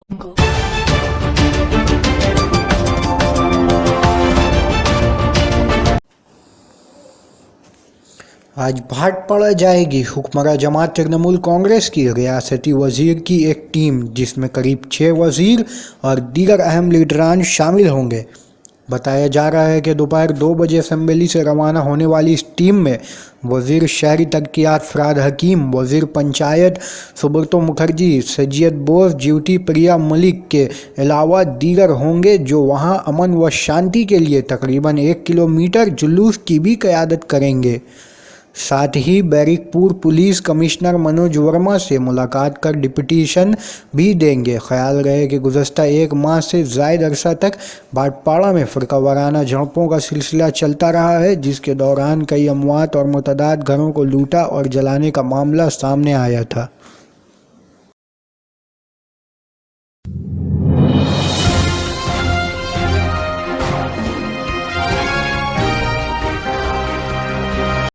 आज भाटपाड़ा जाएगी हुक्मरान जमात तृणमूल कांग्रेस की रियासती वजीर की एक टीम, जिसमें करीब 6 वजीर और दीगर अहम लीडरान शामिल होंगे। बताया जा रहा है कि दोपहर 2 बजे असम्बली से रवाना होने वाली इस टीम में वजीर शहरी तरक्यात फराद हकीम, वजीर पंचायत सुब्रतो मुखर्जी, सैयद बोस, ड्यूटी प्रिया मलिक के अलावा दीगर होंगे, जो वहां अमन व शांति के लिए तकरीबन 1 किलोमीटर जुलूस की भी क़यादत करेंगे। साथ ही बैरिकपुर पुलिस कमिश्नर मनोज वर्मा से मुलाकात कर डिप्यूटेशन भी देंगे। ख्याल रहे कि गुज़श्ता 1 माह से ज़ायद अरसा तक भाटपाड़ा में फ़िरका वाराना झड़पों का सिलसिला चलता रहा है, जिसके दौरान कई अमवात और मुतअद्दिद घरों को लूटा और जलाने का मामला सामने आया था।